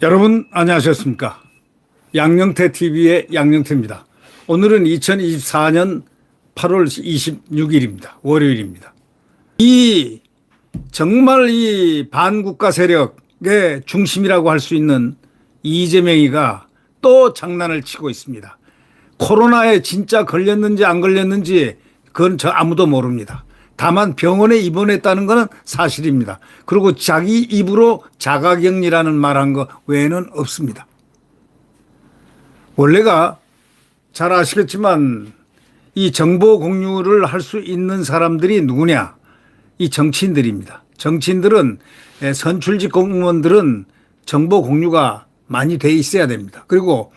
여러분 안녕하셨습니까? 양영태 TV의 양영태입니다. 오늘은 2024년 8월 26일입니다. 월요일입니다. 정말 이 반국가 세력의 중심이라고 할 수 있는 이재명이가 또 장난을 치고 있습니다. 코로나에 진짜 걸렸는지 안 걸렸는지 그건 아무도 모릅니다. 다만 병원에 입원했다는 것은 사실입니다. 그리고 자기 입으로 자가격리라는 말한 거 외에는 없습니다. 원래가 잘 아시겠지만 이 정보 공유를 할 수 있는 사람들이 누구냐? 이 정치인들입니다. 정치인들은 선출직 공무원들은 정보 공유가 많이 돼 있어야 됩니다. 그리고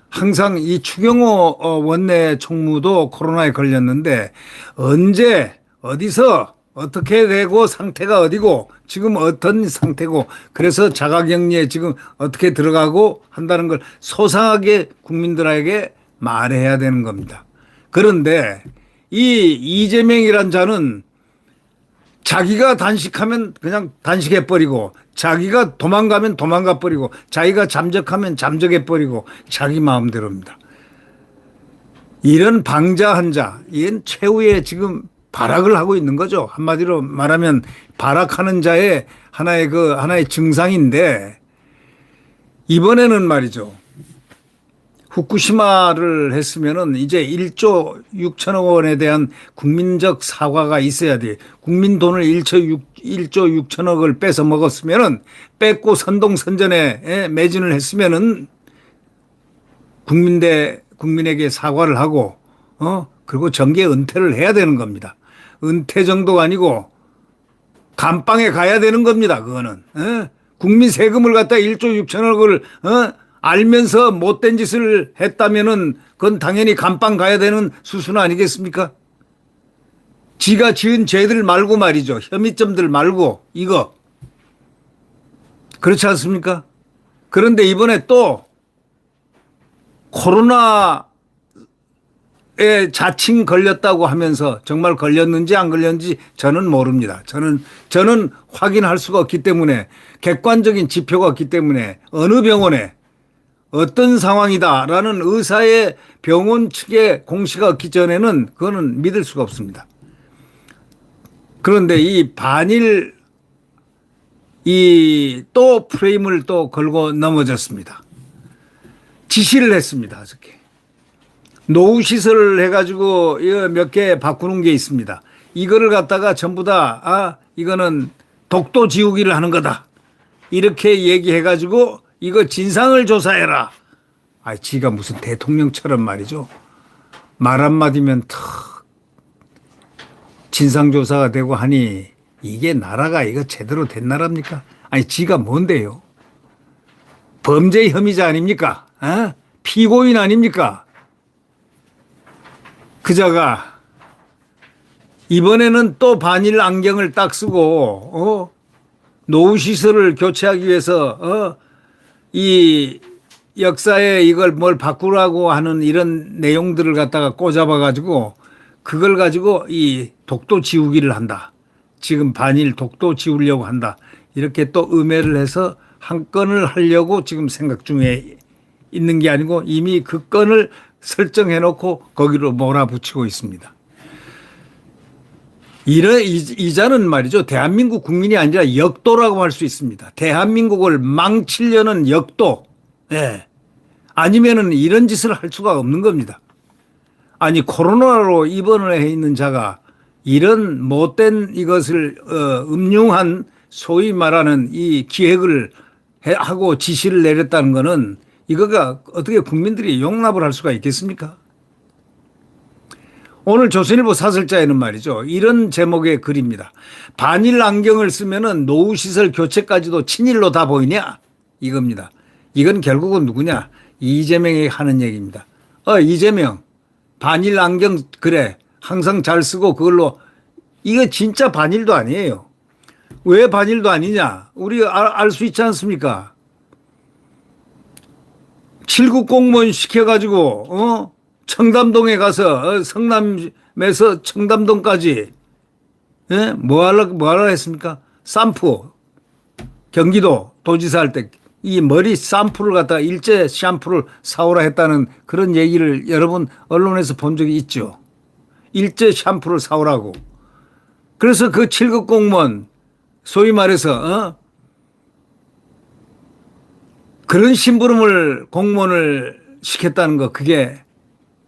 항상 이 추경호 원내 총무도 코로나에 걸렸는데 언제 어디서 어떻게 되고 상태가 어디고 지금 어떤 상태고 그래서 자가격리에 지금 어떻게 들어가고 한다는 걸 소상하게 국민들에게 말해야 되는 겁니다. 그런데 이 이재명이란 자는 자기가 단식하면 그냥 단식해버리고 자기가 도망가면 도망가버리고 자기가 잠적하면 잠적해버리고 자기 마음대로입니다. 이런 방자한 자, 이건 최후의 지금 발악을 하고 있는 거죠. 한마디로 말하면 발악하는 자의 하나의 증상인데 이번에는 말이죠. 후쿠시마를 했으면은 이제 1조 6천억 원에 대한 국민적 사과가 있어야 돼. 국민 돈을 1조 6천억을 뺏어 먹었으면은 뺏고 선동선전에 매진을 했으면은 국민에게 사과를 하고 그리고 정계 은퇴를 해야 되는 겁니다. 은퇴 정도가 아니고 감방에 가야 되는 겁니다. 그거는 국민 세금을 갖다 1조 6천억을 알면서 못된 짓을 했다면은 그건 당연히 감방 가야 되는 수순 아니겠습니까? 지가 지은 죄들 말고 말이죠. 혐의점들 말고 이거 그렇지 않습니까? 그런데 이번에 또 코로나에 자칭 걸렸다고 하면서 정말 걸렸는지 안 걸렸는지 저는 모릅니다. 저는 확인할 수가 없기 때문에 객관적인 지표가 없기 때문에 어느 병원에 어떤 상황이다라는 의사의 병원 측의 공시가 없기 전에는 그거는 믿을 수가 없습니다. 그런데 이 반일 또 프레임을 또 걸고 넘어졌습니다. 지시를 했습니다. 어저께. 노후시설을 해가지고 몇 개 바꾸는 게 있습니다. 이거를 갖다가 전부 다 이거는 독도 지우기를 하는 거다. 이렇게 얘기해가지고 이거 진상을 조사해라. 지가 무슨 대통령처럼 말이죠. 말 한마디면 턱 진상조사가 되고 하니 이게 나라가 이거 제대로 된 나라입니까? 지가 뭔데요? 범죄 혐의자 아닙니까? 피고인 아닙니까? 그자가 이번에는 또 반일 안경을 딱 쓰고 노후시설을 교체하기 위해서 이 역사에 이걸 뭘 바꾸라고 하는 이런 내용들을 갖다가 꽂아봐 가지고 그걸 가지고 이 독도 지우기를 한다. 지금 반일 독도 지우려고 한다. 이렇게 또 음해를 해서 한 건을 하려고 지금 생각 중에 있는 게 아니고 이미 그 건을 설정해 놓고 거기로 몰아붙이고 있습니다. 이자는 말이죠. 대한민국 국민이 아니라 역도라고 할 수 있습니다. 대한민국을 망치려는 역도. 아니면은 이런 짓을 할 수가 없는 겁니다. 코로나로 입원을 해 있는 자가 이런 못된 이것을 음흉한 소위 말하는 이 기획을 하고 지시를 내렸다는 것은 이거가 어떻게 국민들이 용납을 할 수가 있겠습니까? 오늘 조선일보 사설자에는 말이죠. 이런 제목의 글입니다. 반일 안경을 쓰면은 노후시설 교체까지도 친일로 다 보이냐? 이겁니다. 이건 결국은 누구냐? 이재명이 하는 얘기입니다. 이재명 반일 안경 그래 항상 잘 쓰고 그걸로 이거 진짜 반일도 아니에요. 왜 반일도 아니냐? 우리 알 수 있지 않습니까? 7급 공무원 시켜가지고 청담동에 가서 성남에서 청담동까지 뭐 하려고 했습니까? 샴푸. 경기도 도지사 할 때 이 머리 샴푸를 갖다가 일제 샴푸를 사오라 했다는 그런 얘기를 여러 번 언론에서 본 적이 있죠. 일제 샴푸를 사오라고. 그래서 그 7급 공무원 소위 말해서 그런 심부름을 공무원을 시켰다는 거 그게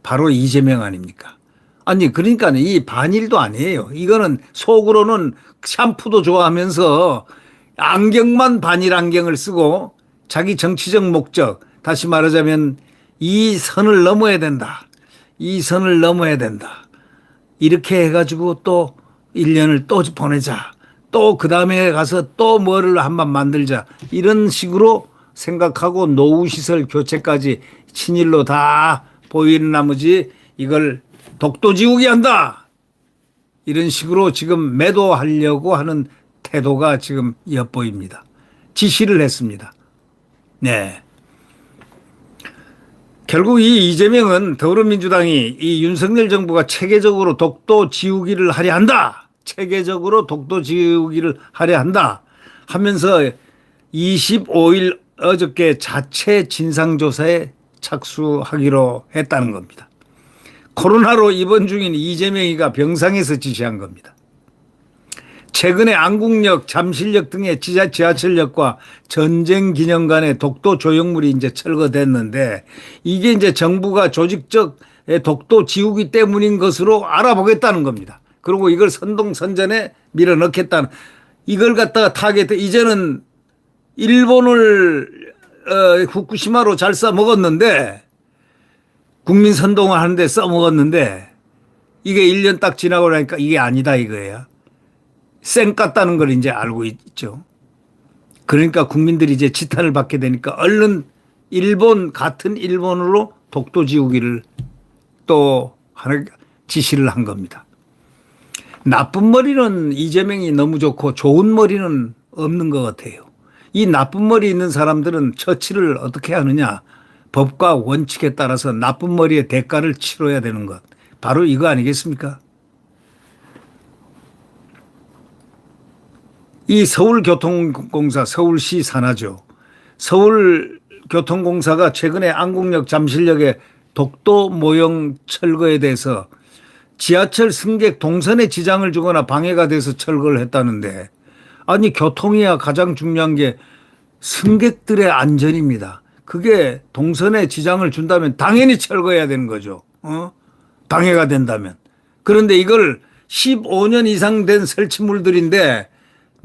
바로 이재명 아닙니까? 아니 그러니까 이 반일도 아니에요. 이거는 속으로는 샴푸도 좋아하면서 안경만 반일 안경을 쓰고 자기 정치적 목적 다시 말하자면 이 선을 넘어야 된다. 이 선을 넘어야 된다. 이렇게 해가지고 또 1년을 또 보내자. 또 그 다음에 가서 또 뭐를 한번 만들자. 이런 식으로 생각하고 노후시설 교체까지 친일로 다 보이는 나머지 이걸 독도지우기 한다. 이런 식으로 지금 매도하려고 하는 태도가 지금 엿보입니다. 지시를 했습니다. 네. 결국 이 이재명은 더불어민주당이 이 윤석열 정부가 체계적으로 독도 지우기를 하려 한다. 체계적으로 독도 지우기를 하려 한다. 하면서 25일 어저께 자체 진상조사에 착수하기로 했다는 겁니다. 코로나로 입원 중인 이재명이가 병상에서 지시한 겁니다. 최근에 안국역, 잠실역 등의 지하철역과 전쟁기념관의 독도 조형물이 이제 철거됐는데 이게 이제 정부가 조직적 독도 지우기 때문인 것으로 알아보겠다는 겁니다. 그리고 이걸 선동선전에 밀어넣겠다는 이걸 갖다가 타겟 이제는 일본을 후쿠시마로 잘 써먹었는데 국민 선동을 하는데 써먹었는데 이게 1년 딱 지나고 나니까 이게 아니다 이거예요. 쌩 깠다는 걸 이제 알고 있죠. 그러니까 국민들이 이제 지탄을 받게 되니까 얼른 일본 같은 일본으로 독도 지우기를 또 하는 지시를 한 겁니다. 나쁜 머리는 이재명이 너무 좋고 좋은 머리는 없는 것 같아요. 이 나쁜 머리 있는 사람들은 처치를 어떻게 하느냐. 법과 원칙에 따라서 나쁜 머리의 대가를 치러야 되는 것. 바로 이거 아니겠습니까? 이 서울교통공사 서울시 산하죠. 서울교통공사가 최근에 안국역 잠실역의 독도 모형 철거에 대해서 지하철 승객 동선에 지장을 주거나 방해가 돼서 철거를 했다는데 아니 교통이야 가장 중요한 게 승객들의 안전입니다. 그게 동선에 지장을 준다면 당연히 철거해야 되는 거죠. 방해가 된다면. 그런데 이걸 15년 이상 된 설치물들인데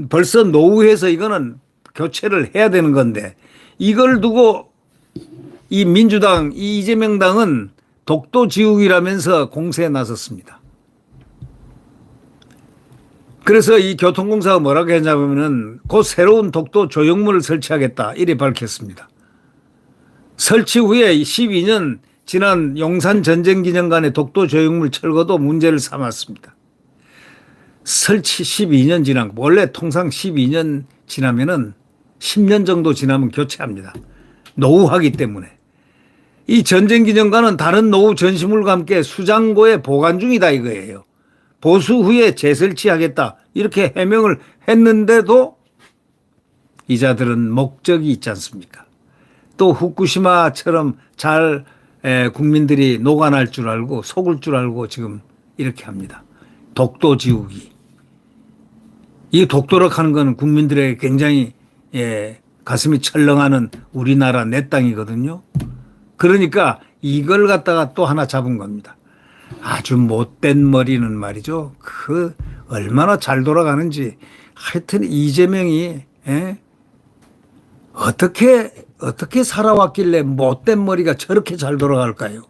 벌써 노후해서 이거는 교체를 해야 되는 건데 이걸 두고 이 민주당, 이 이재명 당은 독도 지우기라면서 공세에 나섰습니다. 그래서 이 교통공사가 뭐라고 했냐면은 곧 새로운 독도 조형물을 설치하겠다 이래 밝혔습니다. 설치 후에 12년 지난 용산 전쟁기념관의 독도 조형물 철거도 문제를 삼았습니다. 설치 12년 지난 원래 통상 12년 지나면은 10년 정도 지나면 교체합니다. 노후하기 때문에. 이 전쟁기념관은 다른 노후 전시물과 함께 수장고에 보관 중이다 이거예요. 보수 후에 재설치하겠다 이렇게 해명을 했는데도 이자들은 목적이 있지 않습니까? 또 후쿠시마처럼 잘 국민들이 녹아날 줄 알고 속을 줄 알고 지금 이렇게 합니다. 독도 지우기. 이 독도력 하는 건 국민들에게 굉장히 가슴이 철렁하는 우리나라 내 땅이거든요. 그러니까 이걸 갖다가 또 하나 잡은 겁니다. 아주 못된 머리는 말이죠. 그 얼마나 잘 돌아가는지 하여튼 이재명이 어떻게 살아왔길래 못된 머리가 저렇게 잘 돌아갈까요?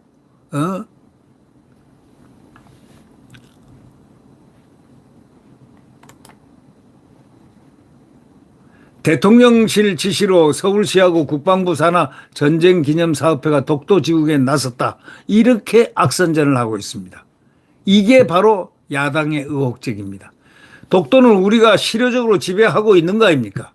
대통령실 지시로 서울시하고 국방부 산하 전쟁기념사업회가 독도 지우기에 나섰다. 이렇게 악선전을 하고 있습니다. 이게 바로 야당의 의혹적입니다. 독도는 우리가 실효적으로 지배하고 있는 거 아닙니까?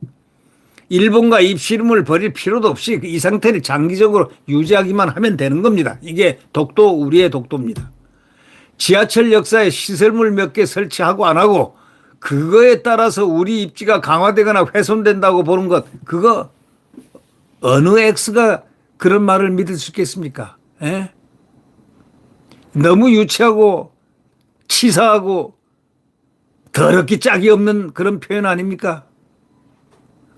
일본과 입씨름을 벌일 필요도 없이 이 상태를 장기적으로 유지하기만 하면 되는 겁니다. 이게 독도, 우리의 독도입니다. 지하철 역사에 시설물 몇 개 설치하고 안 하고 그거에 따라서 우리 입지가 강화되거나 훼손된다고 보는 것, 그거 어느 X가 그런 말을 믿을 수 있겠습니까? 에? 너무 유치하고 치사하고 더럽게 짝이 없는 그런 표현 아닙니까?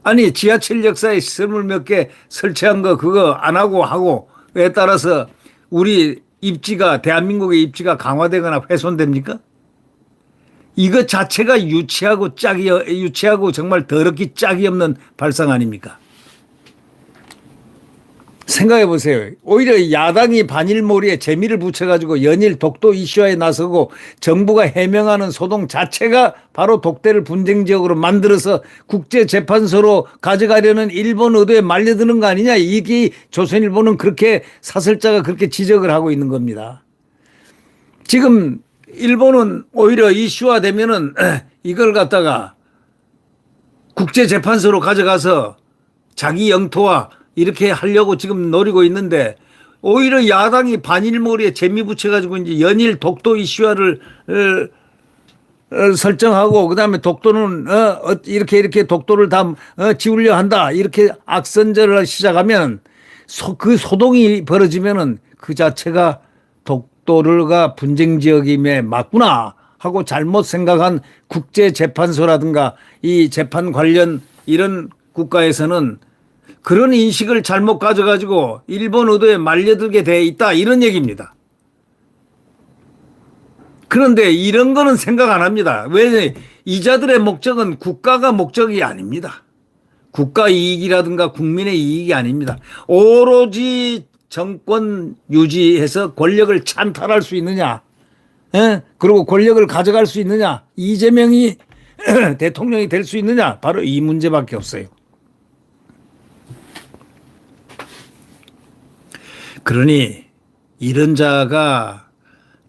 아니, 지하철 역사에 시설물 몇 개 설치한 거 그거 안 하고 하고에 따라서 우리 입지가, 대한민국의 입지가 강화되거나 훼손됩니까? 이거 자체가 유치하고 정말 더럽게 짝이 없는 발상 아닙니까? 생각해 보세요. 오히려 야당이 반일몰이에 재미를 붙여가지고 연일 독도 이슈화에 나서고 정부가 해명하는 소동 자체가 바로 독대를 분쟁 지역으로 만들어서 국제재판소로 가져가려는 일본 의도에 말려드는 거 아니냐. 이게 조선일보는 그렇게 사설자가 그렇게 지적을 하고 있는 겁니다. 지금 일본은 오히려 이슈화되면은 이걸 갖다가 국제재판소로 가져가서 자기 영토와 이렇게 하려고 지금 노리고 있는데 오히려 야당이 반일몰이에 재미 붙여가지고 이제 연일 독도 이슈화를 설정하고 그다음에 독도는 이렇게 독도를 다 지우려 한다 이렇게 악선전을 시작하면 그 소동이 벌어지면은 그 자체가 독도가 분쟁 지역임에 맞구나 하고 잘못 생각한 국제재판소라든가 이 재판 관련 이런 국가에서는 그런 인식을 잘못 가져가지고 일본 의도에 말려들게 돼 있다 이런 얘기입니다. 그런데 이런 거는 생각 안 합니다. 왜? 이자들의 목적은 국가가 목적이 아닙니다. 국가 이익이라든가 국민의 이익이 아닙니다. 오로지 정권 유지해서 권력을 찬탈할 수 있느냐, 그리고 권력을 가져갈 수 있느냐, 이재명이 대통령이 될 수 있느냐, 바로 이 문제밖에 없어요. 그러니 이런 자가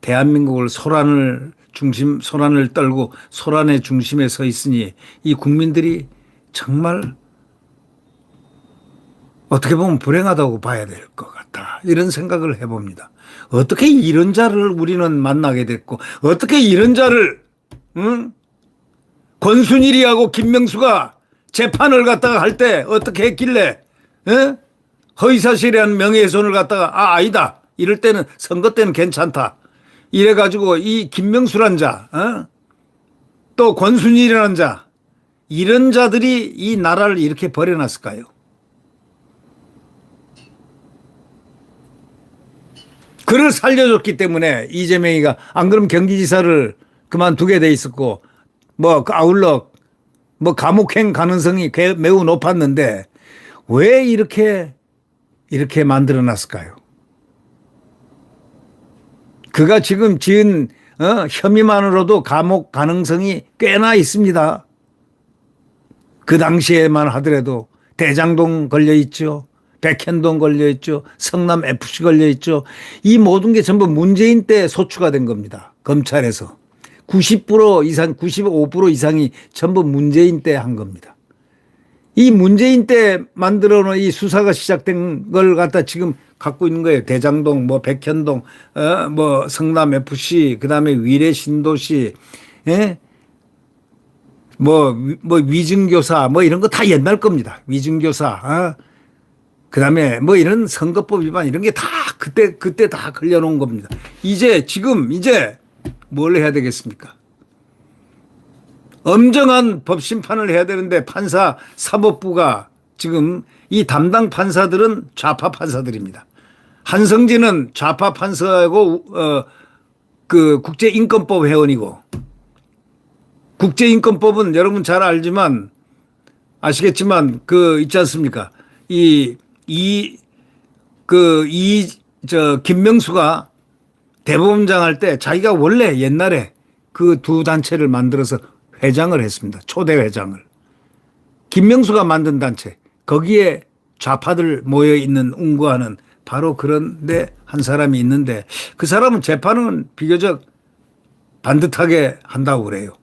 대한민국을 소란을 떨고 소란의 중심에 서 있으니 이 국민들이 정말 어떻게 보면 불행하다고 봐야 될 것 같다. 이런 생각을 해봅니다. 어떻게 이런 자를 우리는 만나게 됐고 어떻게 이런 자를 권순일이하고 김명수가 재판을 갖다가 할 때 어떻게 했길래 허위사실이라는 명예훼손을 갖다가 아니다. 이럴 때는 선거 때는 괜찮다. 이래가지고 이 김명수란 자, 또 권순일이라는 자, 이런 자들이 이 나라를 이렇게 버려놨을까요? 그를 살려줬기 때문에 이재명이가 안 그러면 경기지사를 그만두게 돼 있었고 뭐 아울러 뭐 감옥행 가능성이 매우 높았는데 왜 이렇게 만들어 놨을까요? 그가 지금 지은 혐의만으로도 감옥 가능성이 꽤나 있습니다. 그 당시에만 하더라도 대장동 걸려 있죠. 백현동 걸려 있죠. 성남 FC 걸려 있죠. 이 모든 게 전부 문재인 때 소추가 된 겁니다. 검찰에서 90% 이상, 95% 이상이 전부 문재인 때 한 겁니다. 이 문재인 때 만들어 놓은 이 수사가 시작된 걸 갖다 지금 갖고 있는 거예요. 대장동, 뭐 백현동, 뭐 성남 FC, 그다음에 위례 신도시, 뭐 위증교사, 뭐 이런 거 다 옛날 겁니다. 위증교사, 그다음에 뭐 이런 선거법 위반 이런 게 다 그때 다 걸려놓은 겁니다. 이제 뭘 해야 되겠습니까? 엄정한 법 심판을 해야 되는데 판사 사법부가 지금 이 담당 판사들은 좌파 판사들입니다. 한성진은 좌파 판사고 그 국제인권법 회원이고 국제인권법은 여러분 잘 알지만 아시겠지만 그 있지 않습니까? 김명수가 대법원장 할 때 자기가 원래 옛날에 그 두 단체를 만들어서 회장을 했습니다. 초대 회장을. 김명수가 만든 단체. 거기에 좌파들 모여 있는 운구하는 바로 그런데 한 사람이 있는데 그 사람은 재판은 비교적 반듯하게 한다고 그래요.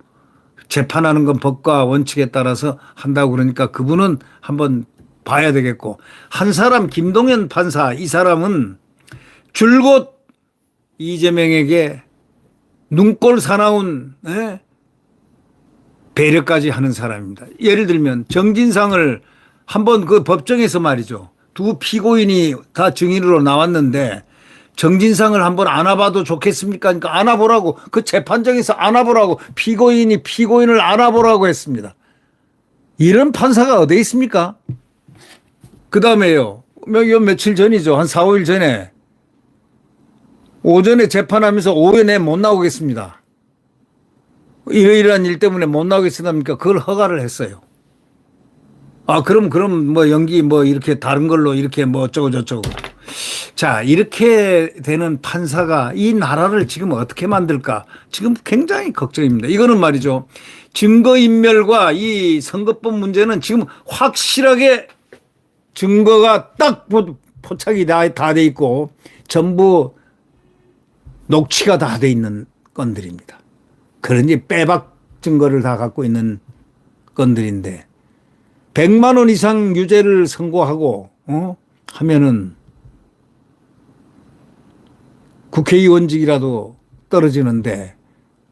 재판하는 건 법과 원칙에 따라서 한다고 그러니까 그분은 한번 봐야 되겠고, 한 사람 김동연 판사, 이 사람은 줄곧 이재명에게 눈꼴 사나운 배려까지 하는 사람입니다. 예를 들면 정진상을 한번 그 법정에서 말이죠. 두 피고인이 다 증인으로 나왔는데 정진상을 한번 안아봐도 좋겠습니까? 그러니까 안아보라고, 그 재판정에서 안아보라고, 피고인이 피고인을 안아보라고 했습니다. 이런 판사가 어디 있습니까? 그 다음에요. 며칠 전이죠. 한 4, 5일 전에 오전에 재판하면서 오후에 내 못 나오겠습니다. 이러이러한 일 때문에 못 나오겠습니까? 그걸 허가를 했어요. 아, 그럼 뭐 연기 뭐 이렇게 다른 걸로 이렇게 뭐 어쩌고저쩌고. 자, 이렇게 되는 판사가 이 나라를 지금 어떻게 만들까? 지금 굉장히 걱정입니다. 이거는 말이죠. 증거인멸과 이 선거법 문제는 지금 확실하게 증거가 딱 포착이 다 돼 있고 전부 녹취가 다 돼 있는 건들입니다. 그러니 빼박 증거를 다 갖고 있는 건들인데 100만 원 이상 유죄를 선고하고 하면은 국회의원직이라도 떨어지는데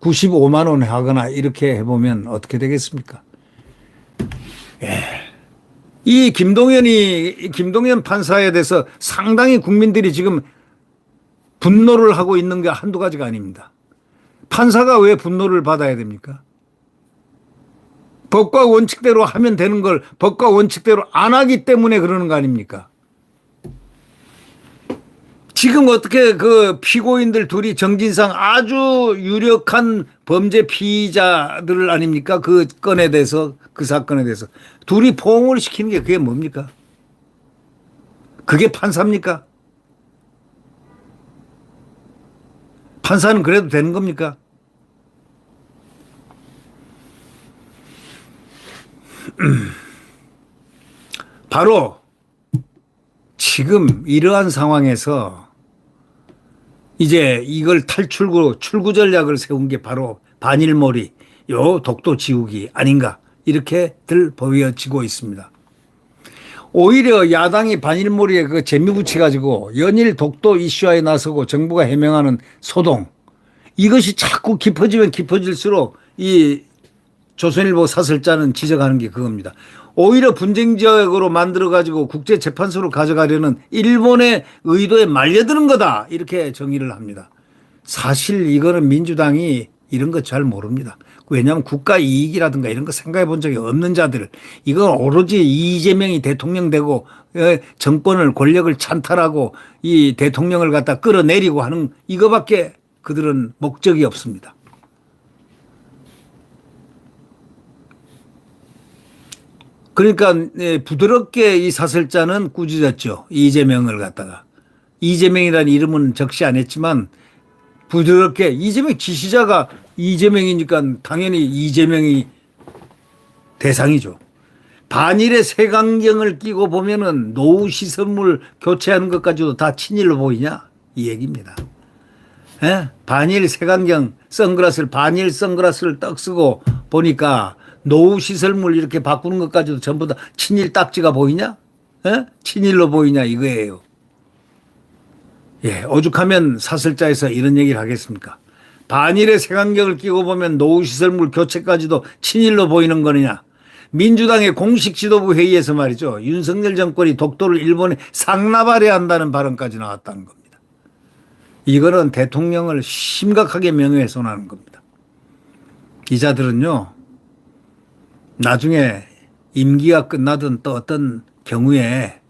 95만 원 하거나 이렇게 해보면 어떻게 되겠습니까? 예. 이 김동연 판사에 대해서 상당히 국민들이 지금 분노를 하고 있는 게 한두 가지가 아닙니다. 판사가 왜 분노를 받아야 됩니까? 법과 원칙대로 하면 되는 걸 법과 원칙대로 안 하기 때문에 그러는 거 아닙니까? 지금 어떻게 그 피고인들 둘이 정진상 아주 유력한 범죄 피의자들 아닙니까? 그 건에 대해서, 그 사건에 대해서 둘이 포옹을 시키는 게 그게 뭡니까? 그게 판사입니까? 판사는 그래도 되는 겁니까? 바로 지금 이러한 상황에서 이제 이걸 출구 전략을 세운 게 바로 반일몰이, 요 독도 지우기 아닌가 이렇게들 보여지고 있습니다. 오히려 야당이 반일몰이에 그 재미 붙여가지고 연일 독도 이슈화에 나서고 정부가 해명하는 소동, 이것이 자꾸 깊어지면 깊어질수록 이 조선일보 사설자는 지적하는 게 그겁니다. 오히려 분쟁 지역으로 만들어가지고 국제재판소로 가져가려는 일본의 의도에 말려드는 거다, 이렇게 정의를 합니다. 사실 이거는 민주당이 이런 거 잘 모릅니다. 왜냐하면 국가 이익이라든가 이런 거 생각해 본 적이 없는 자들, 이건 오로지 이재명이 대통령 되고 정권을, 권력을 찬탈하고 이 대통령을 갖다 끌어내리고 하는 이거밖에 그들은 목적이 없습니다. 그러니까 부드럽게 이 사설자는 꾸짖었죠. 이재명을 갖다가. 이재명이라는 이름은 적시 안 했지만 부드럽게, 이재명 지시자가 이재명이니까 당연히 이재명이 대상이죠. 반일의 색안경을 끼고 보면은 노후 시설물 교체하는 것까지도 다 친일로 보이냐, 이 얘기입니다. 예? 반일 색안경 반일 선글라스를 떡 쓰고 보니까 노후 시설물 이렇게 바꾸는 것까지도 전부 다 친일 딱지가 보이냐? 예? 친일로 보이냐 이거예요. 예, 오죽하면 사설자에서 이런 얘기를 하겠습니까? 반일의 색안경을 끼고 보면 노후 시설물 교체까지도 친일로 보이는 거느냐? 민주당의 공식 지도부 회의에서 말이죠. 윤석열 정권이 독도를 일본에 상납하려 한다는 발언까지 나왔다는 겁니다. 이거는 대통령을 심각하게 명예훼손하는 겁니다. 기자들은요, 나중에 임기가 끝나든 또 어떤 경우에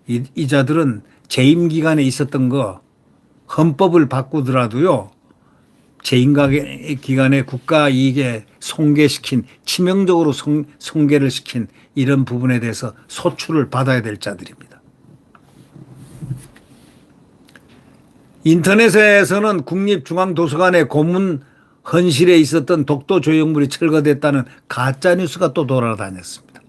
이 자들은 재임 기간에 있었던 거 헌법을 바꾸더라도요, 재임 기간에 국가 이익에 손괴시킨, 치명적으로 손괴를 시킨 이런 부분에 대해서 소출을 받아야 될 자들입니다. 인터넷에서는 국립중앙도서관의 고문 헌실에 있었던 독도 조형물이 철거됐다는 가짜뉴스가 또 돌아다녔습니다.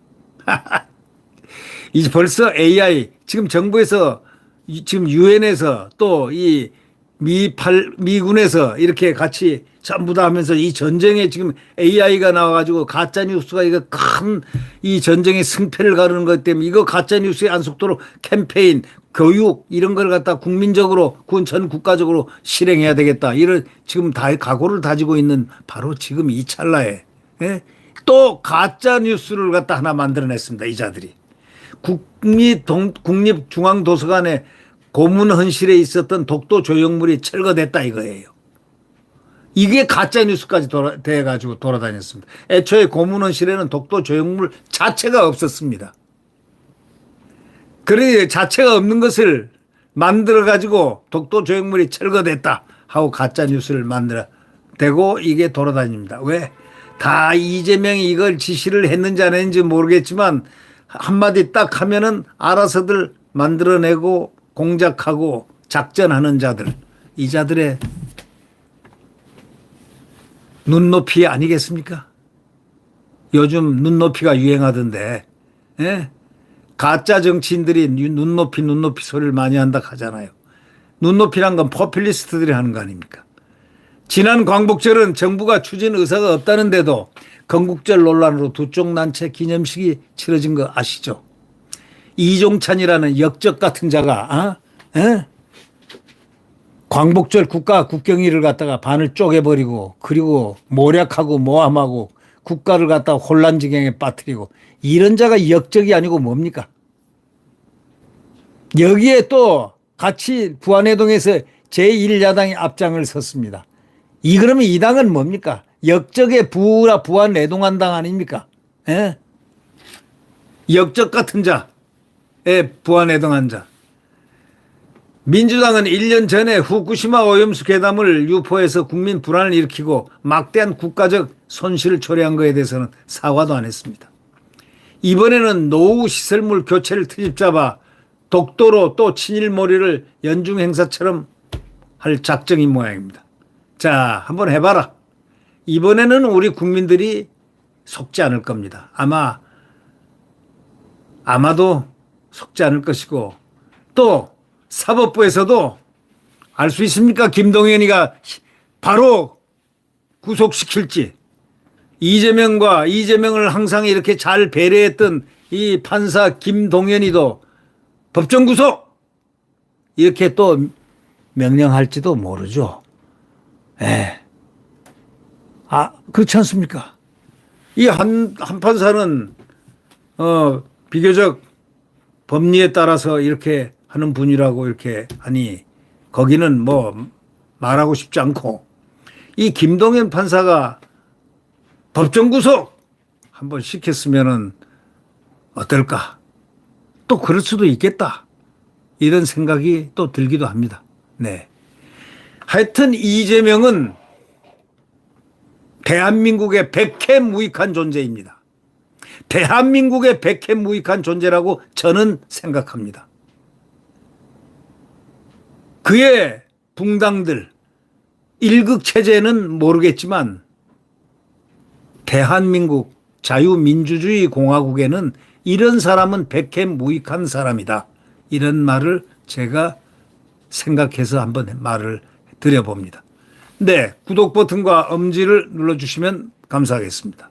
이제 벌써 AI, 지금 정부에서, 지금 유엔에서 또 이 미군에서 이렇게 같이 전부 다 하면서 이 전쟁에 지금 AI가 나와가지고 가짜뉴스가 이거 큰 이 전쟁의 승패를 가르는 것 때문에 이거 가짜뉴스에 안 속도록 캠페인, 교육 이런 걸 갖다 국민적으로 전 국가적으로 실행해야 되겠다. 이런 지금 다 각오를 다지고 있는 바로 지금 이 찰나에 예? 또 가짜뉴스를 갖다 하나 만들어냈습니다. 이 자들이. 국립중앙도서관에 고문헌실에 있었던 독도 조형물이 철거됐다 이거예요. 이게 가짜뉴스까지 돼가지고 돌아다녔습니다. 애초에 고문헌실에는 독도 조형물 자체가 없었습니다. 그러니 자체가 없는 것을 만들어가지고 독도 조형물이 철거됐다 하고 가짜뉴스를 만들어대고 이게 돌아다닙니다. 왜? 다 이재명이 이걸 지시를 했는지 안 했는지 모르겠지만 한마디 딱 하면은 알아서들 만들어내고 공작하고 작전하는 자들, 이 자들의 눈높이 아니겠습니까? 요즘 눈높이가 유행하던데 예? 가짜 정치인들이 눈높이 소리를 많이 한다 하잖아요. 눈높이란 건 포퓰리스트들이 하는 거 아닙니까? 지난 광복절은 정부가 추진 의사가 없다는데도 건국절 논란으로 두 쪽 난채 기념식이 치러진 거 아시죠? 이종찬이라는 역적 같은 자가 광복절 국가 국경일을 갖다가 반을 쪼개버리고 그리고 모략하고 모함하고 국가를 갖다가 혼란지경에 빠뜨리고 이런 자가 역적이 아니고 뭡니까? 여기에 또 같이 부안해동에서 제1야당이 앞장을 섰습니다. 그러면 이 당은 뭡니까? 역적의 부안해동한 아닙니까? 예? 역적 같은 자에 부안해동한 자. 민주당은 1년 전에 후쿠시마 오염수 괴담을 유포해서 국민 불안을 일으키고 막대한 국가적 손실을 초래한 것에 대해서는 사과도 안 했습니다. 이번에는 노후 시설물 교체를 트집잡아 독도로 또 친일몰이를 연중 행사처럼 할 작정인 모양입니다. 자, 한번 해봐라. 이번에는 우리 국민들이 속지 않을 겁니다. 아마도 속지 않을 것이고 또 사법부에서도 알 수 있습니까? 김동연이가 바로 구속시킬지. 이재명을 항상 이렇게 잘 배려했던 이 판사 김동연이도 법정 구속 이렇게 또 명령할지도 모르죠. 예. 그렇지 않습니까? 이 한 판사는 비교적 법리에 따라서 이렇게 하는 분이라고 이렇게 하니 거기는 뭐 말하고 싶지 않고 이 김동연 판사가 법정 구속 한번 시켰으면은 어떨까? 또 그럴 수도 있겠다. 이런 생각이 또 들기도 합니다. 네. 하여튼 이재명은 대한민국의 백해무익한 존재입니다. 대한민국의 백해무익한 존재라고 저는 생각합니다. 그의 붕당들, 일극체제는 모르겠지만 대한민국 자유민주주의 공화국에는 이런 사람은 백해무익한 사람이다. 이런 말을 제가 생각해서 한번 말을 드려봅니다. 네, 구독 버튼과 엄지를 눌러주시면 감사하겠습니다.